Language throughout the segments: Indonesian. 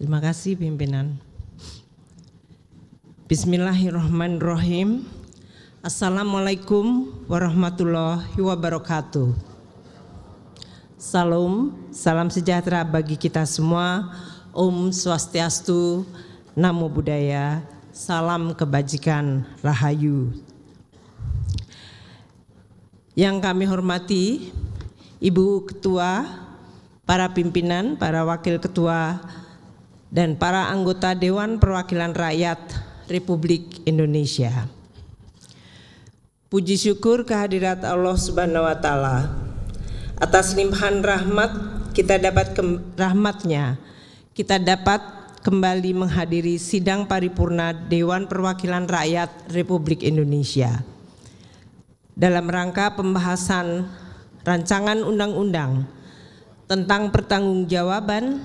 Terima kasih pimpinan. Bismillahirrahmanirrahim. Assalamualaikum warahmatullahi wabarakatuh. Salam sejahtera bagi kita semua. Om Swastiastu, Namo Buddhaya, salam kebajikan, Rahayu. Yang kami hormati Ibu Ketua, para pimpinan, para wakil ketua, dan para anggota Dewan Perwakilan Rakyat Republik Indonesia. Puji syukur kehadirat Allah Subhanahu wa Ta'ala atas limpahan rahmat kita dapat kembali menghadiri sidang paripurna Dewan Perwakilan Rakyat Republik Indonesia dalam rangka pembahasan rancangan undang-undang tentang pertanggungjawaban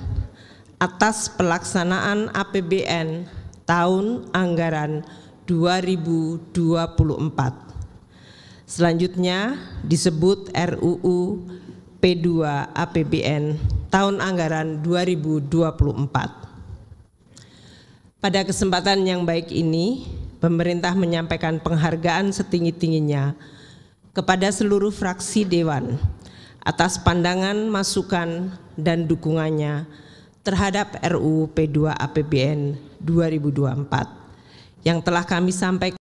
atas pelaksanaan APBN tahun anggaran 2024. Selanjutnya disebut RUU P2 APBN tahun anggaran 2024. Pada kesempatan yang baik ini, pemerintah menyampaikan penghargaan setinggi-tingginya kepada seluruh fraksi Dewan atas pandangan, masukan, dan dukungannya terhadap RUU P2 APBN 2024 yang telah kami sampaikan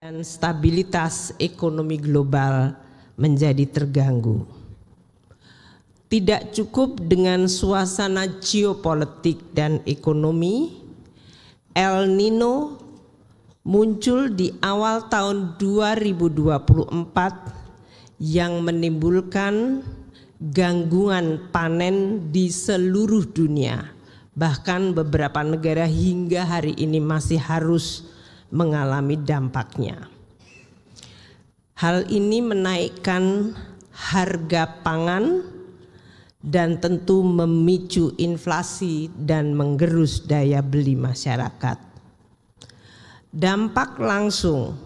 dan stabilitas ekonomi global menjadi terganggu. Tidak cukup dengan suasana geopolitik dan ekonomi, El Nino muncul di awal tahun 2024 yang menimbulkan gangguan panen di seluruh dunia. Bahkan beberapa negara hingga hari ini masih harus mengalami dampaknya. Hal ini menaikkan harga pangan dan tentu memicu inflasi dan menggerus daya beli masyarakat. Dampak langsung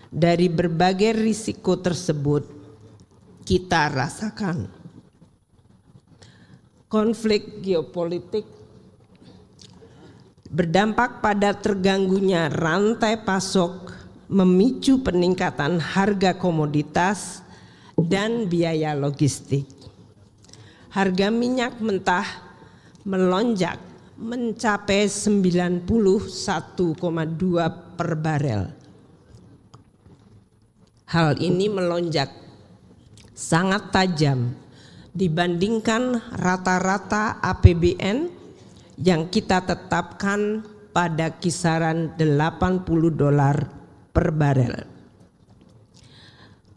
dari berbagai risiko tersebut kita rasakan. Konflik geopolitik berdampak pada terganggunya rantai pasok, memicu peningkatan harga komoditas dan biaya logistik. Harga minyak mentah melonjak mencapai 91,2 per barel. Hal ini melonjak sangat tajam dibandingkan rata-rata APBN yang kita tetapkan pada kisaran $80 per barel.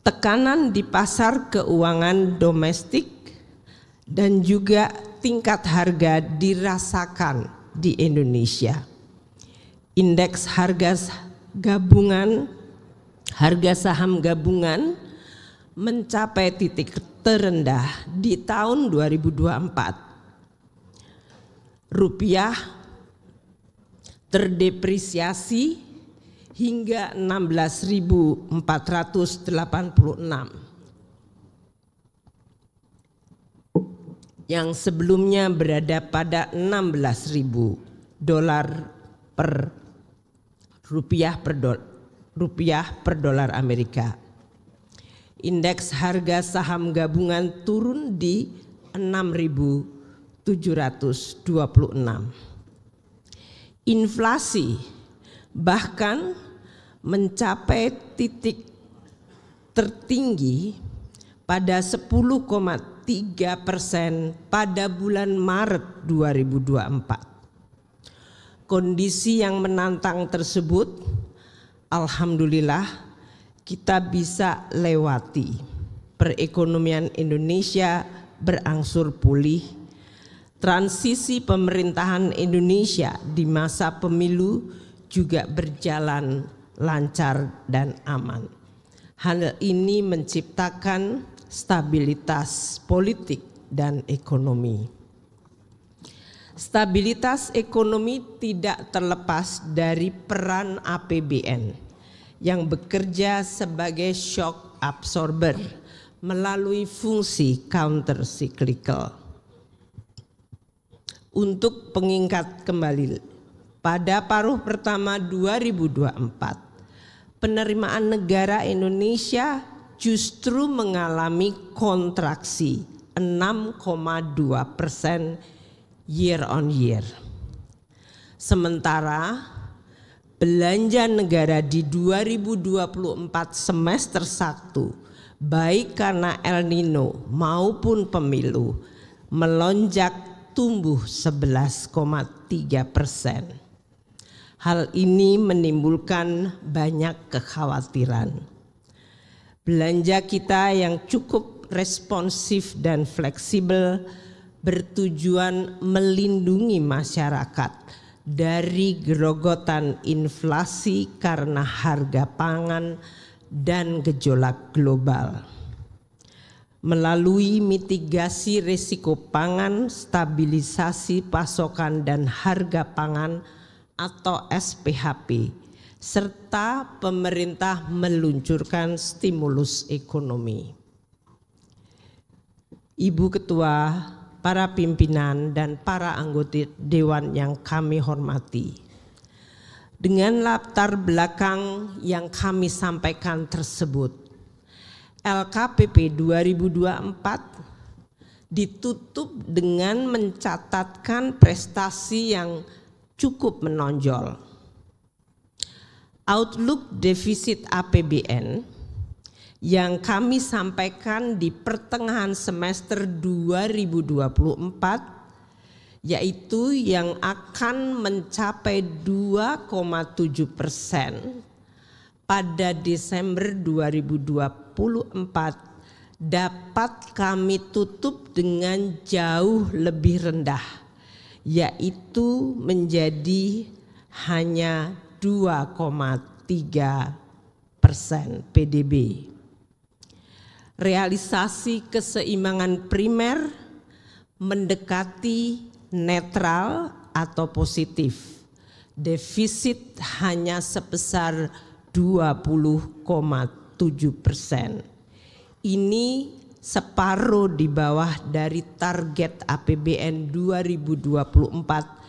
Tekanan di pasar keuangan domestik dan juga tingkat harga dirasakan di Indonesia. Indeks harga saham gabungan mencapai titik terendah di tahun 2024. Rupiah terdepresiasi hingga 16.486 yang sebelumnya berada pada $16.000 per rupiah per dolar Amerika. Indeks harga saham gabungan turun di 6.726. Inflasi bahkan mencapai titik tertinggi pada 10,3% pada bulan Maret 2024. Kondisi yang menantang tersebut, alhamdulillah, kita bisa lewati. Perekonomian Indonesia berangsur pulih. Transisi pemerintahan Indonesia di masa pemilu juga berjalan lancar dan aman. Hal ini menciptakan stabilitas politik dan ekonomi. Stabilitas ekonomi tidak terlepas dari peran APBN yang bekerja sebagai shock absorber melalui fungsi counter cyclical. Untuk pengingat kembali, pada paruh pertama 2024, penerimaan negara Indonesia justru mengalami kontraksi 6,2% year on year. Sementara belanja negara di 2024 semester 1 baik karena El Nino maupun pemilu melonjak tumbuh 11,3%. Hal ini menimbulkan banyak kekhawatiran. Belanja kita yang cukup responsif dan fleksibel bertujuan melindungi masyarakat dari gerogotan inflasi karena harga pangan dan gejolak global. Melalui mitigasi risiko pangan, stabilisasi pasokan dan harga pangan atau SPHP, serta pemerintah meluncurkan stimulus ekonomi. Ibu Ketua, para pimpinan dan para anggota Dewan yang kami hormati, dengan latar belakang yang kami sampaikan tersebut, LKPP 2024 ditutup dengan mencatatkan prestasi yang cukup menonjol. Outlook defisit APBN yang kami sampaikan di pertengahan semester 2024, yaitu yang akan mencapai 2,7% pada Desember 2024 dapat kami tutup dengan jauh lebih rendah, yaitu menjadi hanya 2,3% PDB. Realisasi keseimbangan primer mendekati netral atau positif. Defisit hanya sebesar 20,7%. Ini separuh di bawah dari target APBN 2024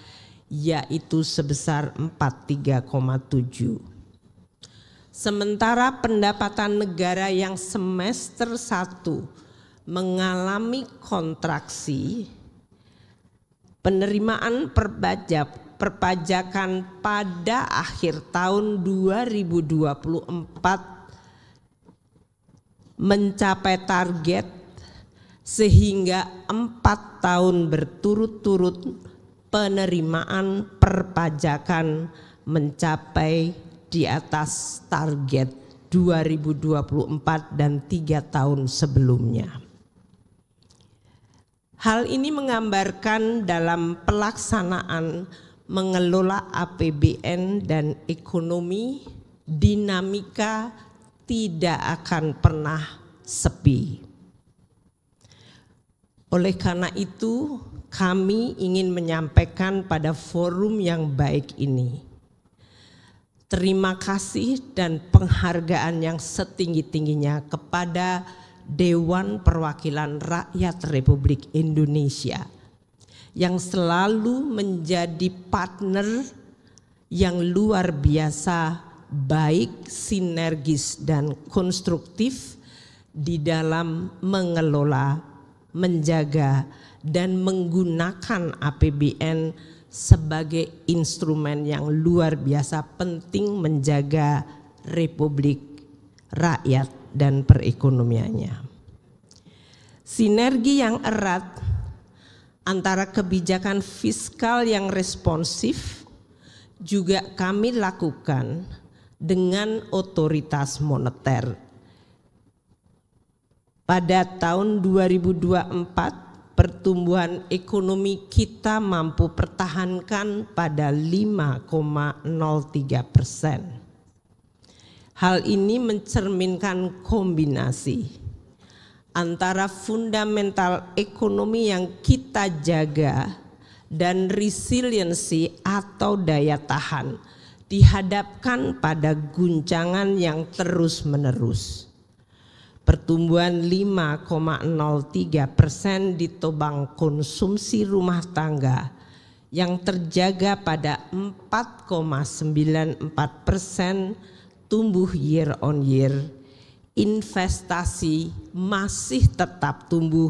yaitu sebesar 43,7. Sementara pendapatan negara yang semester 1 mengalami kontraksi, penerimaan perpajakan pada akhir tahun 2024 mencapai target sehingga 4 tahun berturut-turut penerimaan perpajakan mencapai di atas target 2024 dan 3 tahun sebelumnya. Hal ini menggambarkan dalam pelaksanaan mengelola APBN dan ekonomi, dinamika tidak akan pernah sepi. Oleh karena itu, kami ingin menyampaikan pada forum yang baik ini, terima kasih dan penghargaan yang setinggi-tingginya kepada Dewan Perwakilan Rakyat Republik Indonesia yang selalu menjadi partner yang luar biasa, baik, sinergis dan konstruktif di dalam mengelola, menjaga dan menggunakan APBN sebagai instrumen yang luar biasa penting menjaga Republik Rakyat dan perekonomiannya. Sinergi yang erat antara kebijakan fiskal yang responsif juga kami lakukan dengan otoritas moneter. Pada tahun 2024 pertumbuhan ekonomi kita mampu pertahankan pada 5,03%. Hal ini mencerminkan kombinasi antara fundamental ekonomi yang kita jaga dan resiliensi atau daya tahan dihadapkan pada guncangan yang terus-menerus. Pertumbuhan 5,03% ditopang konsumsi rumah tangga yang terjaga pada 4,94% tumbuh year on year. Investasi masih tetap tumbuh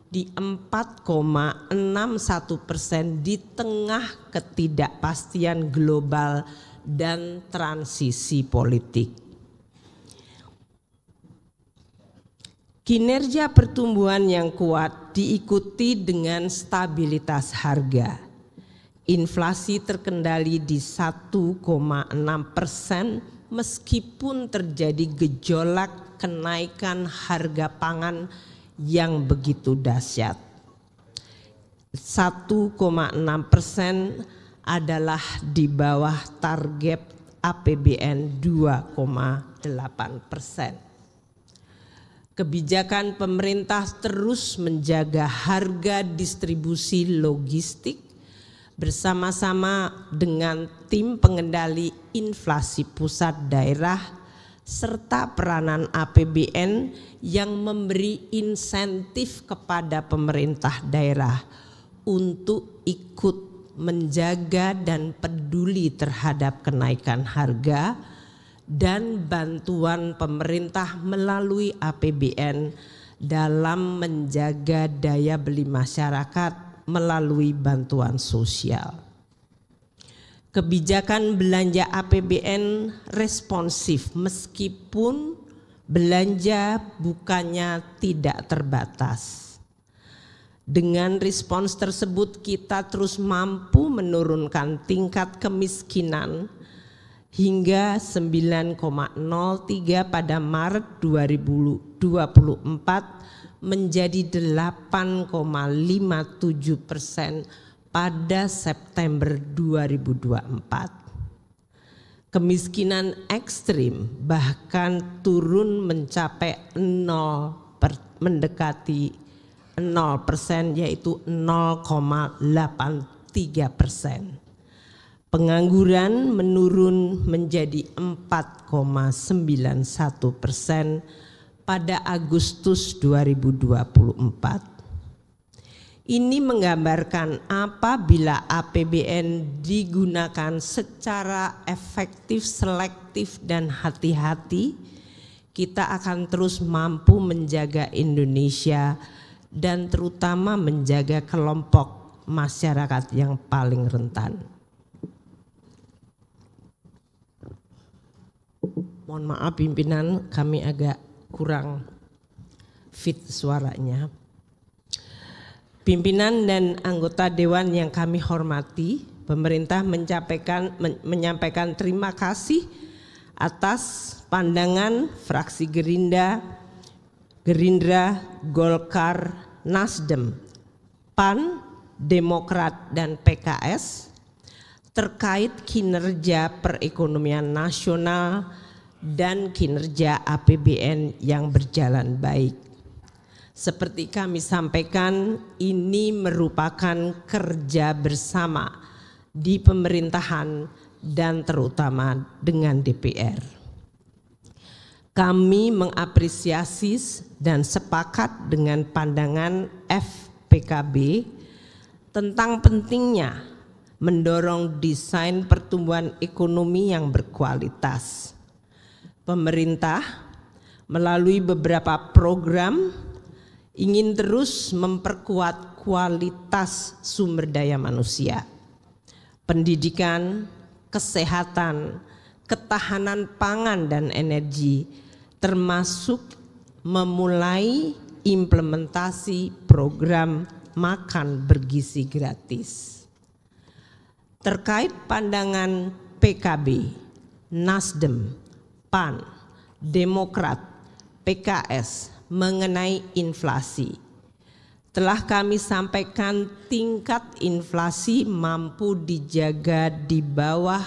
di 4,61% di tengah ketidakpastian global dan transisi politik. Kinerja pertumbuhan yang kuat diikuti dengan stabilitas harga. Inflasi terkendali di 1,6% meskipun terjadi gejolak kenaikan harga pangan yang begitu dahsyat. 1,6% adalah di bawah target APBN 2,8%. Kebijakan pemerintah terus menjaga harga distribusi logistik bersama-sama dengan tim pengendali inflasi pusat daerah serta peranan APBN yang memberi insentif kepada pemerintah daerah untuk ikut menjaga dan peduli terhadap kenaikan harga dan bantuan pemerintah melalui APBN dalam menjaga daya beli masyarakat melalui bantuan sosial. Kebijakan belanja APBN responsif meskipun belanja bukannya tidak terbatas. Dengan respons tersebut kita terus mampu menurunkan tingkat kemiskinan hingga 9,03 pada Maret 2024 menjadi 8,57% pada September 2024. Kemiskinan ekstrim bahkan turun mencapai mendekati 0%, yaitu 0,83%. Pengangguran menurun menjadi 4,91% pada Agustus 2024. Ini menggambarkan apabila APBN digunakan secara efektif, selektif, dan hati-hati, kita akan terus mampu menjaga Indonesia dan terutama menjaga kelompok masyarakat yang paling rentan. Mohon maaf pimpinan, kami agak kurang fit suaranya. Pimpinan dan anggota Dewan yang kami hormati, pemerintah menyampaikan terima kasih atas pandangan fraksi Gerindra, Golkar, Nasdem, PAN, Demokrat, dan PKS terkait kinerja perekonomian nasional dan kinerja APBN yang berjalan baik. Seperti kami sampaikan, ini merupakan kerja bersama di pemerintahan dan terutama dengan DPR. Kami mengapresiasi dan sepakat dengan pandangan FPKB tentang pentingnya mendorong desain pertumbuhan ekonomi yang berkualitas. Pemerintah melalui beberapa program ingin terus memperkuat kualitas sumber daya manusia, pendidikan, kesehatan, ketahanan pangan dan energi, termasuk memulai implementasi program makan bergizi gratis. Terkait pandangan PKB, Nasdem, PAN, Demokrat, PKS mengenai inflasi, telah kami sampaikan tingkat inflasi mampu dijaga di bawah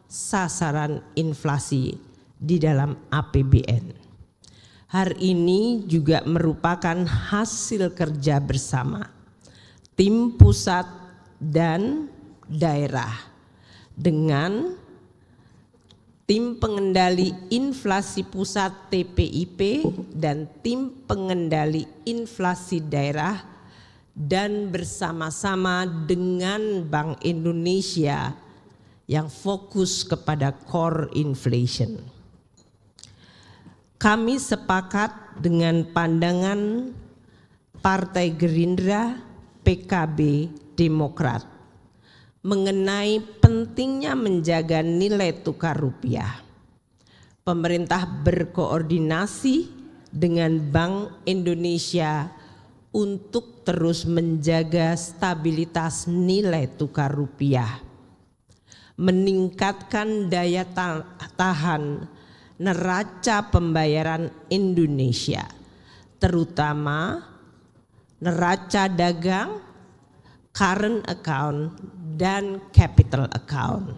sasaran inflasi di dalam APBN. Hal ini juga merupakan hasil kerja bersama tim pusat dan daerah dengan tim pengendali inflasi pusat TPIP dan tim pengendali inflasi daerah, dan bersama-sama dengan Bank Indonesia yang fokus kepada core inflation. Kami sepakat dengan pandangan Partai Gerindra, PKB, Demokrat mengenai pentingnya menjaga nilai tukar rupiah. Pemerintah berkoordinasi dengan Bank Indonesia untuk terus menjaga stabilitas nilai tukar rupiah, meningkatkan daya tahan neraca pembayaran Indonesia, terutama neraca dagang, current account, dan capital account.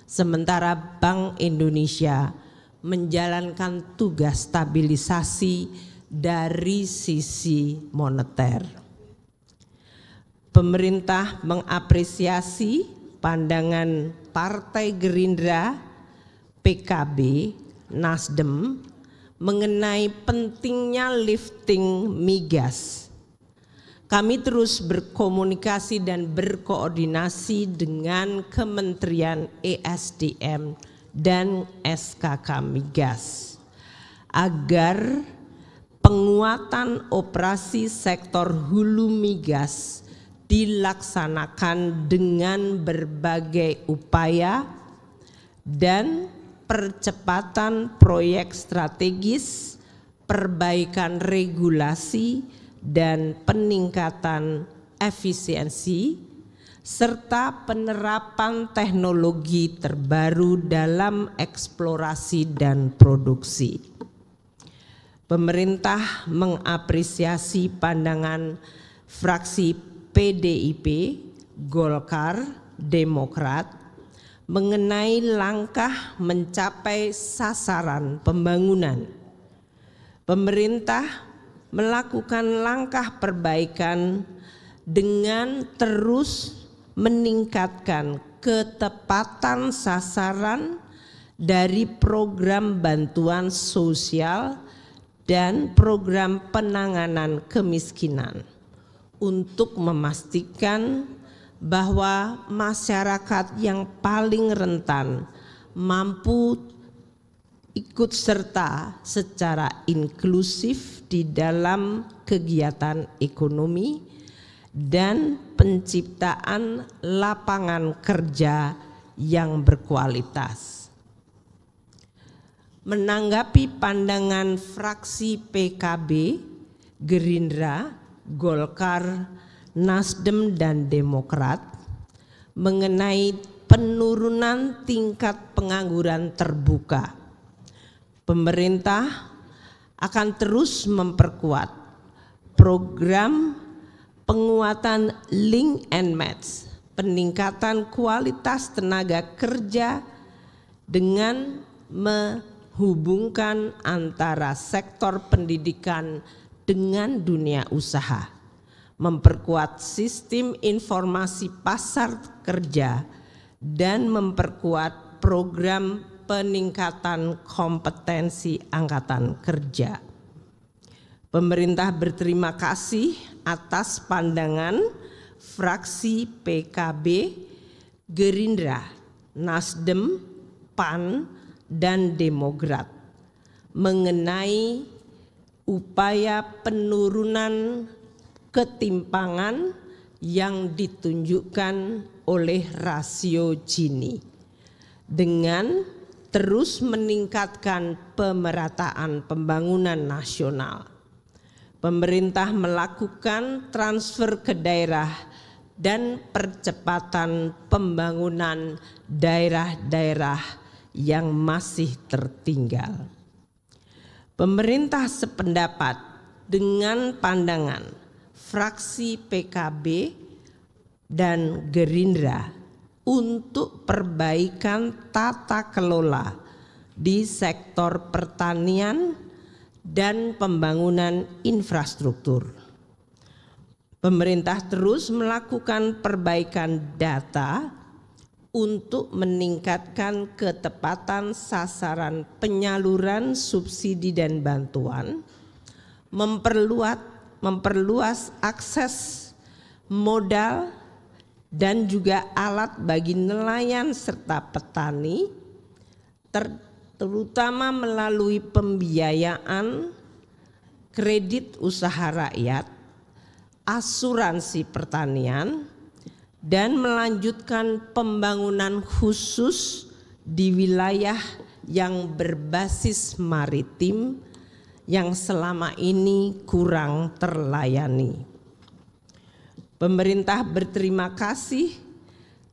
Sementara Bank Indonesia menjalankan tugas stabilisasi dari sisi moneter. Pemerintah mengapresiasi pandangan Partai Gerindra, PKB, Nasdem mengenai pentingnya lifting migas. Kami terus berkomunikasi dan berkoordinasi dengan Kementerian ESDM dan SKK Migas agar penguatan operasi sektor hulu migas dilaksanakan dengan berbagai upaya dan percepatan proyek strategis, perbaikan regulasi dan peningkatan efisiensi, serta penerapan teknologi terbaru dalam eksplorasi dan produksi. Pemerintah mengapresiasi pandangan fraksi PDIP, Golkar, Demokrat mengenai langkah mencapai sasaran pembangunan. Pemerintah melakukan langkah perbaikan dengan terus meningkatkan ketepatan sasaran dari program bantuan sosial dan program penanganan kemiskinan untuk memastikan bahwa masyarakat yang paling rentan mampu ikut serta secara inklusif di dalam kegiatan ekonomi dan penciptaan lapangan kerja yang berkualitas. Menanggapi pandangan fraksi PKB, Gerindra, Golkar, Nasdem dan Demokrat mengenai penurunan tingkat pengangguran terbuka, pemerintah akan terus memperkuat program penguatan link and match, peningkatan kualitas tenaga kerja dengan menghubungkan antara sektor pendidikan dengan dunia usaha, memperkuat sistem informasi pasar kerja dan memperkuat program peningkatan kompetensi angkatan kerja. Pemerintah berterima kasih atas pandangan fraksi PKB, Gerindra, Nasdem, PAN, dan Demokrat mengenai upaya penurunan ketimpangan yang ditunjukkan oleh rasio Gini dengan terus meningkatkan pemerataan pembangunan nasional. Pemerintah melakukan transfer ke daerah dan percepatan pembangunan daerah-daerah yang masih tertinggal. Pemerintah sependapat dengan pandangan fraksi PKB dan Gerindra untuk perbaikan tata kelola di sektor pertanian dan pembangunan infrastruktur. Pemerintah terus melakukan perbaikan data untuk meningkatkan ketepatan sasaran penyaluran subsidi dan bantuan, memperluas akses modal dan juga alat bagi nelayan serta petani, terutama melalui pembiayaan kredit usaha rakyat, asuransi pertanian, dan melanjutkan pembangunan khusus di wilayah yang berbasis maritim yang selama ini kurang terlayani. Pemerintah berterima kasih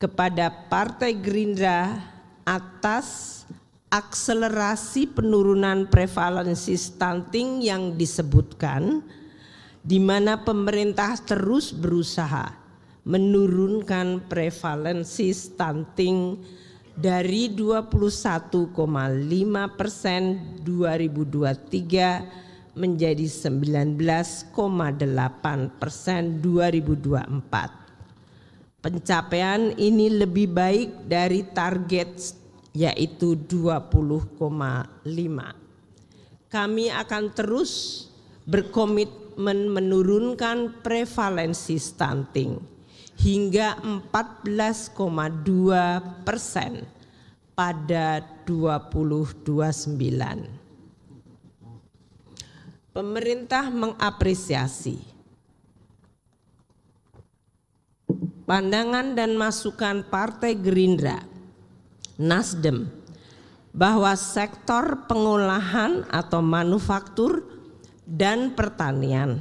kepada Partai Gerindra atas akselerasi penurunan prevalensi stunting yang disebutkan, di mana pemerintah terus berusaha menurunkan prevalensi stunting dari 21,5% 2023 menjadi 19,8% 2024. Pencapaian ini lebih baik dari target yaitu 20,5. Kami akan terus berkomitmen menurunkan prevalensi stunting hingga 14,2% pada 2029. Pemerintah mengapresiasi pandangan dan masukan Partai Gerindra, Nasdem, bahwa sektor pengolahan atau manufaktur dan pertanian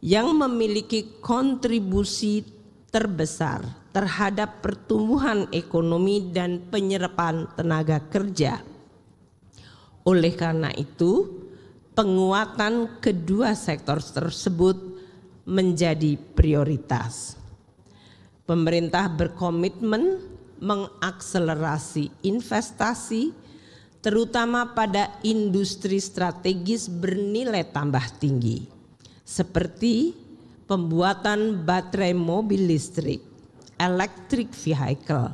yang memiliki kontribusi terbesar terhadap pertumbuhan ekonomi dan penyerapan tenaga kerja. Oleh karena itu, penguatan kedua sektor tersebut menjadi prioritas. Pemerintah berkomitmen mengakselerasi investasi terutama pada industri strategis bernilai tambah tinggi seperti pembuatan baterai mobil listrik, electric vehicle,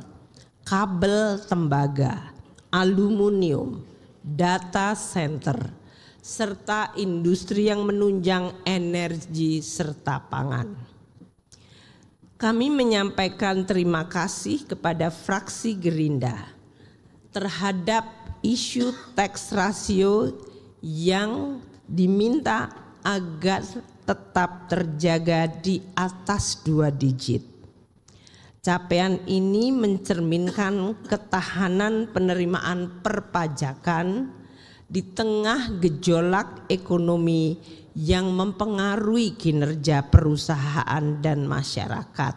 kabel tembaga, aluminium, data center, serta industri yang menunjang energi serta pangan. Kami menyampaikan terima kasih kepada fraksi Gerindra terhadap isu tax ratio yang diminta agar tetap terjaga di atas 2 digit. Capaian ini mencerminkan ketahanan penerimaan perpajakan di tengah gejolak ekonomi yang mempengaruhi kinerja perusahaan dan masyarakat.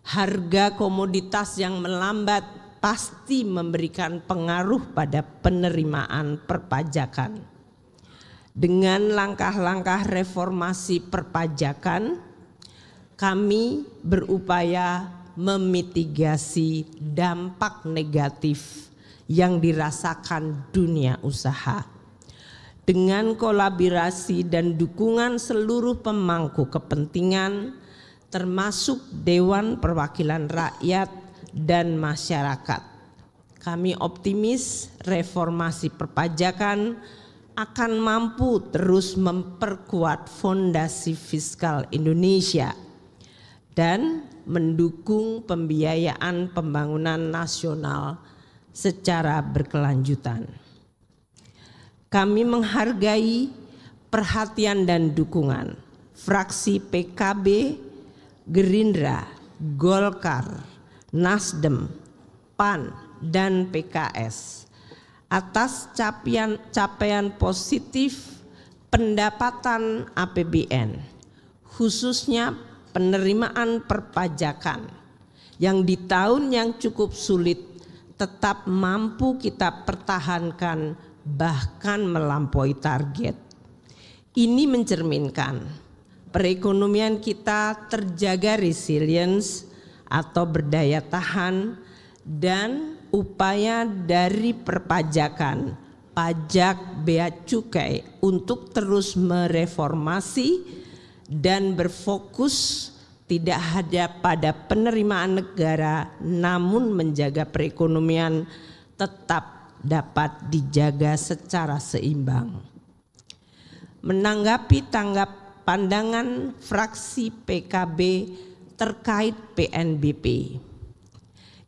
Harga komoditas yang melambat pasti memberikan pengaruh pada penerimaan perpajakan. Dengan langkah-langkah reformasi perpajakan, kami berupaya memitigasi dampak negatif yang dirasakan dunia usaha. Dengan kolaborasi dan dukungan seluruh pemangku kepentingan termasuk Dewan Perwakilan Rakyat dan masyarakat, kami optimis reformasi perpajakan akan mampu terus memperkuat fondasi fiskal Indonesia dan mendukung pembiayaan pembangunan nasional secara berkelanjutan. Kami menghargai perhatian dan dukungan fraksi PKB, Gerindra, Golkar, Nasdem, PAN, dan PKS atas capaian positif pendapatan APBN, khususnya penerimaan perpajakan yang di tahun yang cukup sulit tetap mampu kita pertahankan bahkan melampaui target. Ini mencerminkan perekonomian kita terjaga resilience atau berdaya tahan dan upaya dari perpajakan, pajak, bea cukai untuk terus mereformasi dan berfokus tidak hanya pada penerimaan negara namun menjaga perekonomian tetap dapat dijaga secara seimbang. Menanggapi pandangan fraksi PKB terkait PNBP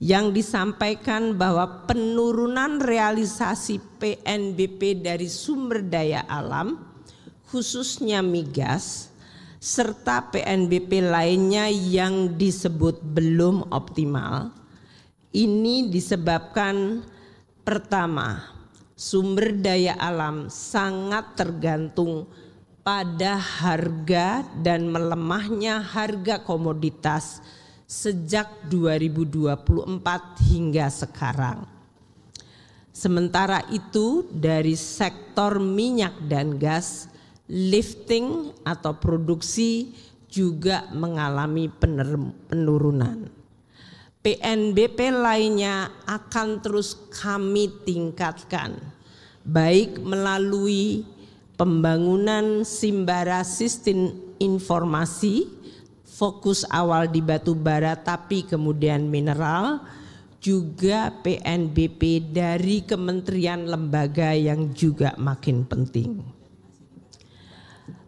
yang disampaikan bahwa penurunan realisasi PNBP dari sumber daya alam khususnya migas serta PNBP lainnya yang disebut belum optimal, ini disebabkan pertama, sumber daya alam sangat tergantung pada harga dan melemahnya harga komoditas sejak 2024 hingga sekarang. Sementara itu dari sektor minyak dan gas, lifting atau produksi juga mengalami penurunan. PNBP lainnya akan terus kami tingkatkan, baik melalui pembangunan Simbara Sistem Informasi, fokus awal di batu bara tapi kemudian mineral, juga PNBP dari kementerian lembaga yang juga makin penting.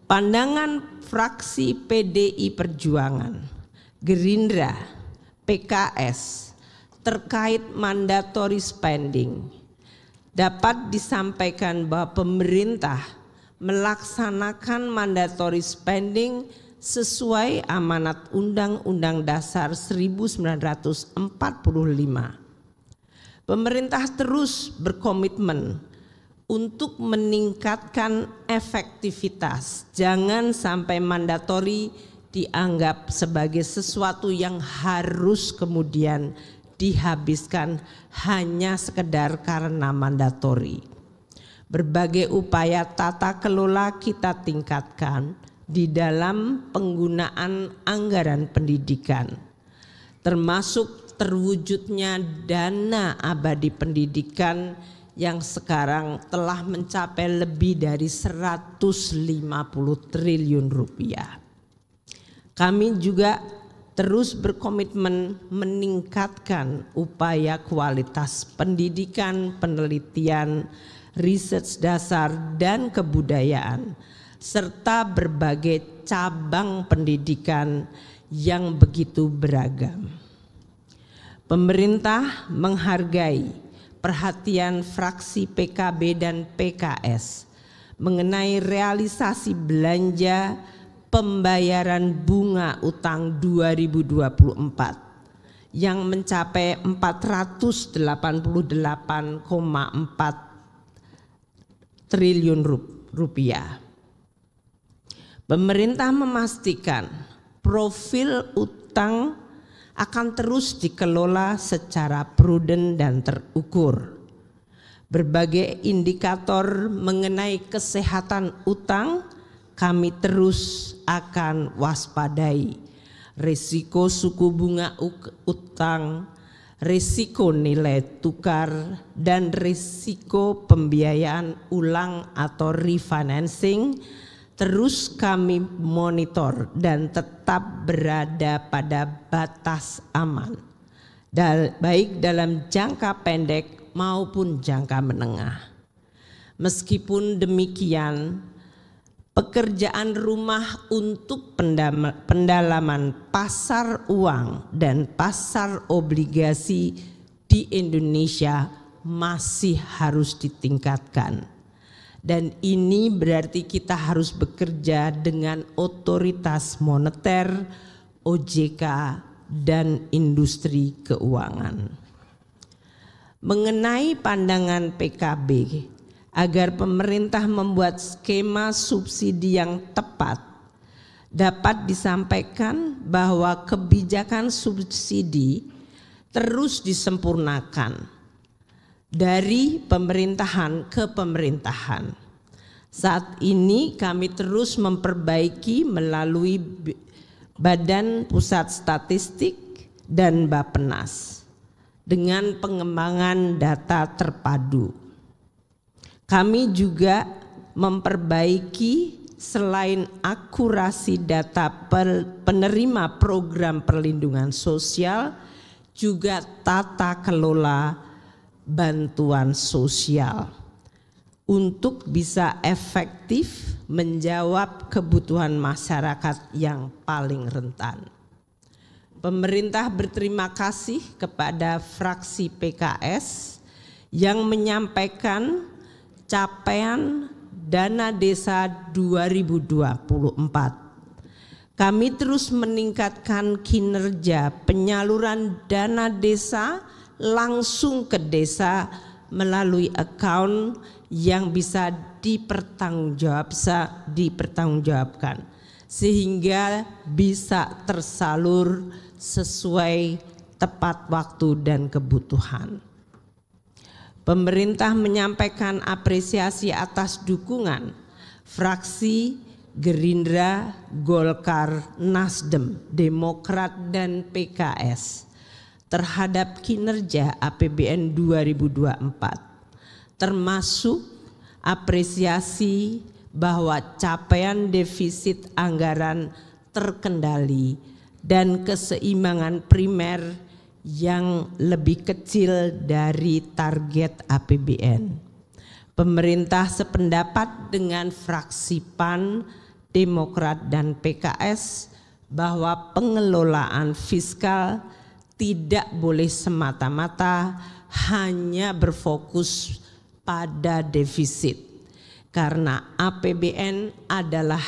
Pandangan fraksi PDI Perjuangan, Gerindra, PKS terkait mandatory spending dapat disampaikan bahwa pemerintah melaksanakan mandatory spending sesuai amanat Undang-Undang Dasar 1945. Pemerintah terus berkomitmen untuk meningkatkan efektivitas. Jangan sampai mandatori dianggap sebagai sesuatu yang harus kemudian dihabiskan hanya sekedar karena mandatori. Berbagai upaya tata kelola kita tingkatkan di dalam penggunaan anggaran pendidikan, termasuk terwujudnya dana abadi pendidikan yang sekarang telah mencapai lebih dari 150 triliun rupiah. Kami juga terus berkomitmen meningkatkan upaya kualitas pendidikan, penelitian, riset dasar dan kebudayaan, serta berbagai cabang pendidikan yang begitu beragam. Pemerintah menghargai perhatian fraksi PKB dan PKS mengenai realisasi belanja pembayaran bunga utang 2024 yang mencapai 488,4 triliun rupiah. Pemerintah memastikan profil utang akan terus dikelola secara prudent dan terukur. Berbagai indikator mengenai kesehatan utang kami terus akan waspadai. Risiko suku bunga utang, risiko nilai tukar, dan risiko pembiayaan ulang atau refinancing terus kami monitor dan tetap berada pada batas aman, baik dalam jangka pendek maupun jangka menengah. Meskipun demikian, pekerjaan rumah untuk pendalaman pasar uang dan pasar obligasi di Indonesia masih harus ditingkatkan. Dan ini berarti kita harus bekerja dengan otoritas moneter, OJK, dan industri keuangan. Mengenai pandangan PKB agar pemerintah membuat skema subsidi yang tepat, dapat disampaikan bahwa kebijakan subsidi terus disempurnakan dari pemerintahan ke pemerintahan. Saat ini kami terus memperbaiki melalui Badan Pusat Statistik dan Bappenas dengan pengembangan data terpadu. Kami juga memperbaiki selain akurasi data penerima program perlindungan sosial, juga tata kelola bantuan sosial untuk bisa efektif menjawab kebutuhan masyarakat yang paling rentan. Pemerintah berterima kasih kepada fraksi PKS yang menyampaikan capaian dana desa 2024. Kami terus meningkatkan kinerja penyaluran dana desa langsung ke desa melalui account yang bisa dipertanggungjawabkan sehingga bisa tersalur sesuai tepat waktu dan kebutuhan. Pemerintah menyampaikan apresiasi atas dukungan fraksi Gerindra, Golkar, Nasdem, Demokrat, dan PKS terhadap kinerja APBN 2024, termasuk apresiasi bahwa capaian defisit anggaran terkendali dan keseimbangan primer yang lebih kecil dari target APBN. Pemerintah sependapat dengan fraksi PAN, Demokrat, dan PKS bahwa pengelolaan fiskal tidak boleh semata-mata hanya berfokus pada defisit, karena APBN adalah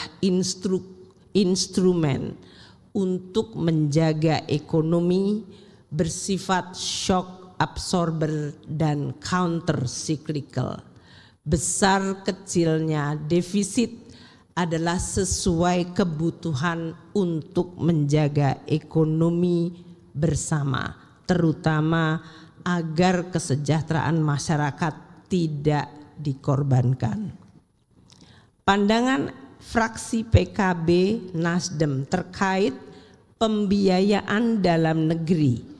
instrumen untuk menjaga ekonomi bersifat shock absorber dan counter cyclical. Besar kecilnya defisit adalah sesuai kebutuhan untuk menjaga ekonomi bersama, terutama agar kesejahteraan masyarakat tidak dikorbankan. Pandangan fraksi PKB Nasdem terkait pembiayaan dalam negeri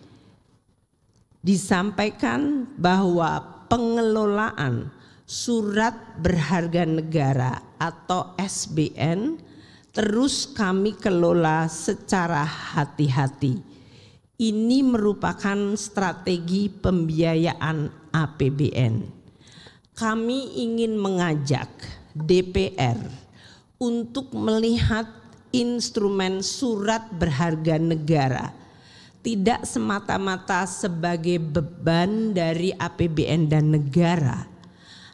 disampaikan bahwa pengelolaan surat berharga negara atau SBN terus kami kelola secara hati-hati. Ini merupakan strategi pembiayaan APBN. Kami ingin mengajak DPR untuk melihat instrumen surat berharga negara tidak semata-mata sebagai beban dari APBN dan negara.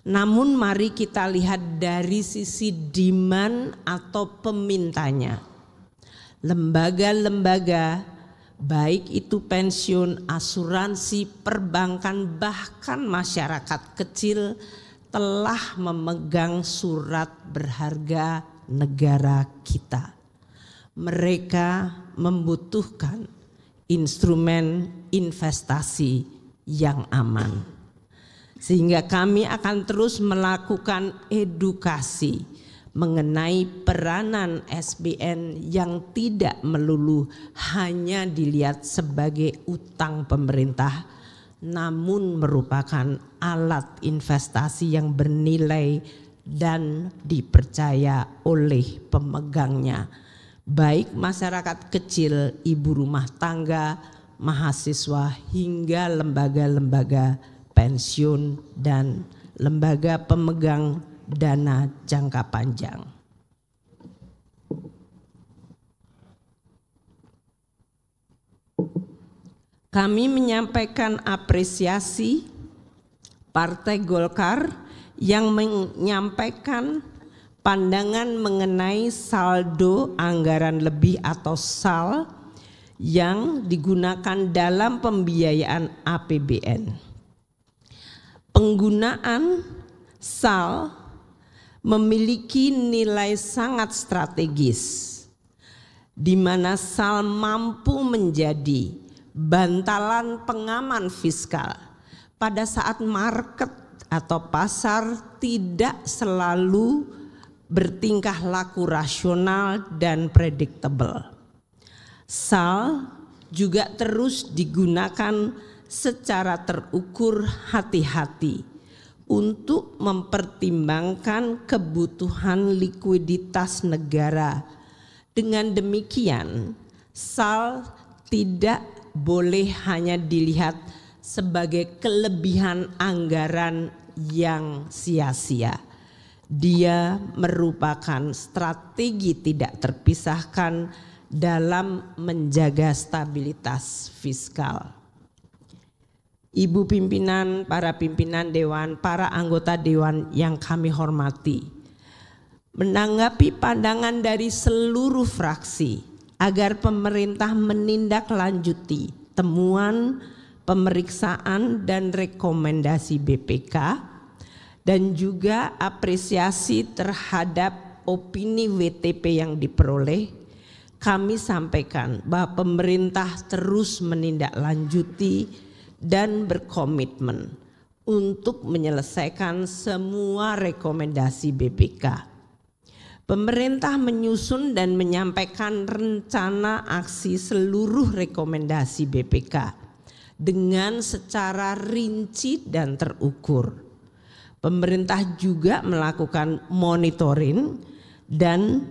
Namun mari kita lihat dari sisi demand atau pemintanya. Lembaga-lembaga baik itu pensiun, asuransi, perbankan, bahkan masyarakat kecil telah memegang surat berharga negara kita. Mereka membutuhkan instrumen investasi yang aman. Sehingga kami akan terus melakukan edukasi mengenai peranan SBN yang tidak melulu hanya dilihat sebagai utang pemerintah, namun merupakan alat investasi yang bernilai dan dipercaya oleh pemegangnya, baik masyarakat kecil, ibu rumah tangga, mahasiswa, hingga lembaga-lembaga pensiun dan lembaga pemegang dana jangka panjang. Kami menyampaikan apresiasi Partai Golkar yang menyampaikan pandangan mengenai saldo anggaran lebih atau SAL yang digunakan dalam pembiayaan APBN. Penggunaan SAL memiliki nilai sangat strategis, di mana SAL mampu menjadi bantalan pengaman fiskal pada saat market atau pasar tidak selalu bertingkah laku rasional dan predictable. SAL juga terus digunakan secara terukur hati-hati untuk mempertimbangkan kebutuhan likuiditas negara. Dengan demikian, SAL tidak boleh hanya dilihat sebagai kelebihan anggaran yang sia-sia. Dia merupakan strategi tidak terpisahkan dalam menjaga stabilitas fiskal. Ibu pimpinan, para pimpinan dewan, para anggota dewan yang kami hormati, menanggapi pandangan dari seluruh fraksi agar pemerintah menindaklanjuti temuan, pemeriksaan dan rekomendasi BPK dan juga apresiasi terhadap opini WTP yang diperoleh, kami sampaikan bahwa pemerintah terus menindaklanjuti dan berkomitmen untuk menyelesaikan semua rekomendasi BPK. Pemerintah menyusun dan menyampaikan rencana aksi seluruh rekomendasi BPK dengan secara rinci dan terukur. Pemerintah juga melakukan monitoring dan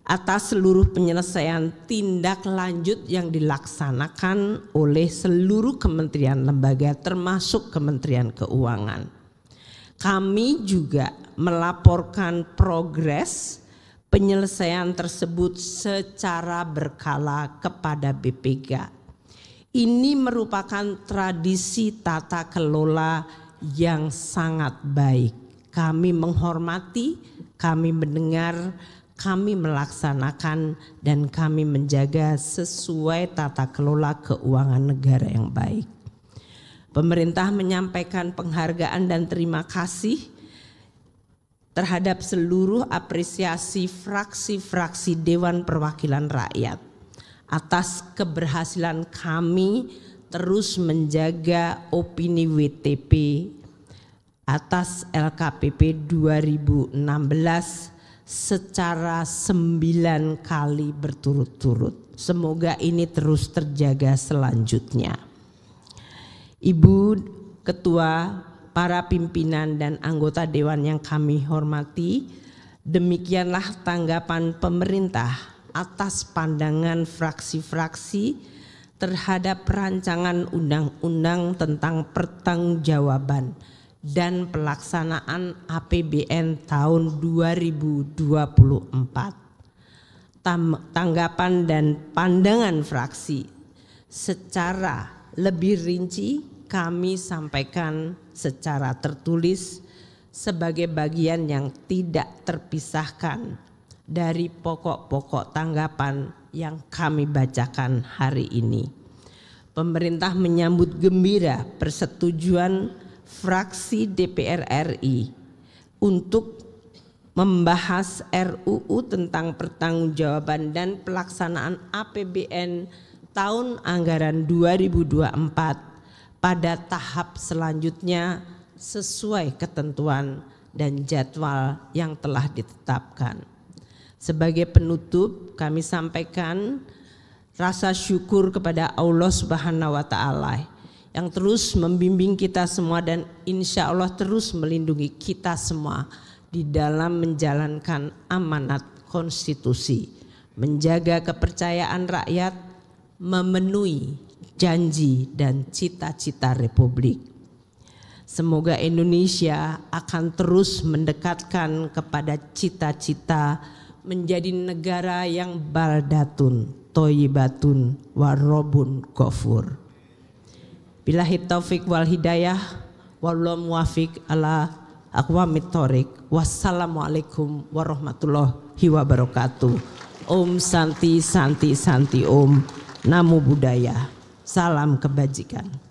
atas seluruh penyelesaian tindak lanjut yang dilaksanakan oleh seluruh kementerian lembaga termasuk Kementerian Keuangan. Kami juga melaporkan progres penyelesaian tersebut secara berkala kepada BPK. Ini merupakan tradisi tata kelola yang sangat baik. Kami menghormati, kami mendengar, kami melaksanakan dan kami menjaga sesuai tata kelola keuangan negara yang baik. Pemerintah menyampaikan penghargaan dan terima kasih terhadap seluruh apresiasi fraksi-fraksi Dewan Perwakilan Rakyat atas keberhasilan kami terus menjaga opini WTP atas LKPP 2016 secara 9 kali berturut-turut. Semoga ini terus terjaga selanjutnya. Ibu Ketua, para pimpinan dan anggota Dewan yang kami hormati, demikianlah tanggapan pemerintah atas pandangan fraksi-fraksi terhadap rancangan undang-undang tentang pertanggungjawaban dan pelaksanaan APBN tahun 2024. Tanggapan dan pandangan fraksi secara lebih rinci kami sampaikan secara tertulis sebagai bagian yang tidak terpisahkan dari pokok-pokok tanggapan yang kami bacakan hari ini. Pemerintah menyambut gembira persetujuan fraksi DPR RI untuk membahas RUU tentang pertanggungjawaban dan pelaksanaan APBN tahun anggaran 2024 pada tahap selanjutnya sesuai ketentuan dan jadwal yang telah ditetapkan. Sebagai penutup, kami sampaikan rasa syukur kepada Allah Subhanahu wa Ta'ala yang terus membimbing kita semua dan insya Allah terus melindungi kita semua di dalam menjalankan amanat konstitusi, menjaga kepercayaan rakyat, memenuhi janji dan cita-cita Republik. Semoga Indonesia akan terus mendekatkan kepada cita-cita menjadi negara yang baldatun, toyibatun, warobun, ghafur. Billahi taufik wal hidayah, wallahu muwafiq ala aqwamit thoriq. Wassalamualaikum warahmatullahi wabarakatuh. Om Santi Santi Santi Om. Namo Buddhaya. Salam kebajikan.